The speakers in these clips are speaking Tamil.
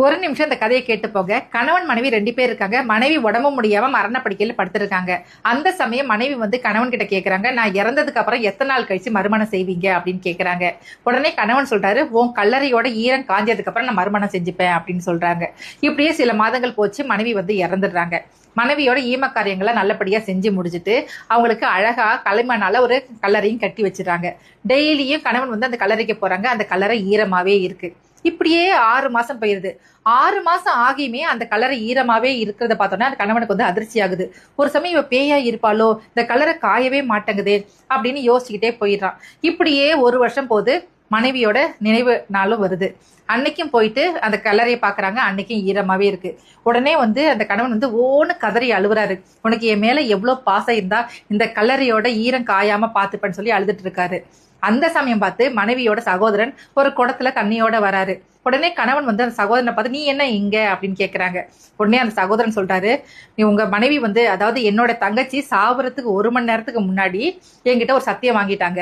ஒரு நிமிஷம் இந்த கதையை கேட்டு போக. கணவன் மனைவி 2 பேர் இருக்காங்க. மனைவி உடம்பு முடியாம மரண படுக்கையில படுத்திருக்காங்க. அந்த சமயம் மனைவி வந்து கணவன் கிட்ட கேக்குறாங்க, நான் இறந்ததுக்கு அப்புறம் எத்தனை நாள் கழிச்சு மறுமணம் செய்வீங்க அப்படின்னு கேக்குறாங்க. உடனே கணவன் சொல்றாரு, உன் கல்லறையோட ஈரம் காஞ்சதுக்கு அப்புறம் நான் மறுமணம் செஞ்சுப்பேன் அப்படின்னு சொல்றாங்க. இப்படியே சில மாதங்கள் போச்சு. மனைவி வந்து இறந்துடுறாங்க. மனைவியோட ஈம காரியங்களை நல்லபடியா செஞ்சு முடிச்சுட்டு அவங்களுக்கு அழகா களிமண்ணால ஒரு கல்லறையும் கட்டி வச்சிடறாங்க. டெய்லியும் கணவன் வந்து அந்த கல்லறைக்கு போறாங்க. அந்த கல்லறை ஈரமாவே இருக்கு. இப்படியே 6 மாசம் போயிருது. 6 மாசம் ஆகியுமே அந்த கலரை ஈரமாவே இருக்கிறத பார்த்தோன்னா அந்த கணவனுக்கு வந்து அதிர்ச்சி ஆகுது. ஒரு சமயம் இவ பேயா இருப்பாளோ, இந்த கலரை காயவே மாட்டேங்குது அப்படின்னு யோசிச்சுக்கிட்டே போயிடுறான். இப்படியே 1 வருஷம் போது. மனைவியோட நினைவு நாளும் வருது. அன்னைக்கும் போயிட்டு அந்த கல்லறையை பாக்குறாங்க. அன்னைக்கும் ஈரமாவே இருக்கு. உடனே வந்து அந்த கணவன் வந்து ஓன்னு கதறி அழுவுறாரு. உனக்கு என் மேல எவ்வளவு பாசம் இருந்தா இந்த கல்லறையோட ஈரம் காயாம பாத்துப்பேன்னு சொல்லி அழுதுட்டு இருக்காரு. அந்த சமயம் பார்த்து மனைவியோட சகோதரன் ஒரு குடத்துல தண்ணியோட வராரு. உடனே கணவன் வந்து அந்த சகோதரனை பார்த்து, நீ என்ன இங்க அப்படின்னு கேக்குறாங்க. உடனே அந்த சகோதரன் சொல்றாரு, நீ உங்க மனைவி வந்து, அதாவது என்னோட தங்கச்சி சாவறதுக்கு 1 மணி நேரத்துக்கு முன்னாடி என்கிட்ட ஒரு சத்தியம் வாங்கிட்டாங்க.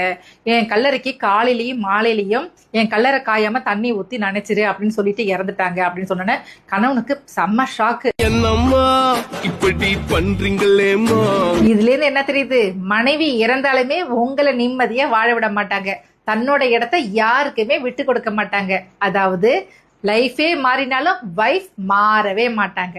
என் கல்லறைக்கு காலையிலயும் மாலையிலயும் என் கல்லறை காயாம தண்ணி ஊத்தி நினைச்சிரு அப்படின்னு சொல்லிட்டு இறந்துட்டாங்க அப்படின்னு சொன்னோன்னே கணவனுக்கு செம்ம ஷாக்கு. என்னம்மா இப்படி பண்றீங்களேம்மா? இதுல இருந்து என்ன தெரியுது? மனைவி இறந்தாலுமே உங்களை நிம்மதியா வாழ விட மாட்டாங்க. தன்னோட இடத்த யாருக்குமே விட்டு கொடுக்க மாட்டாங்க. அதாவது லைஃபே மாறினாலும் வைஃப் மாறவே மாட்டாங்க.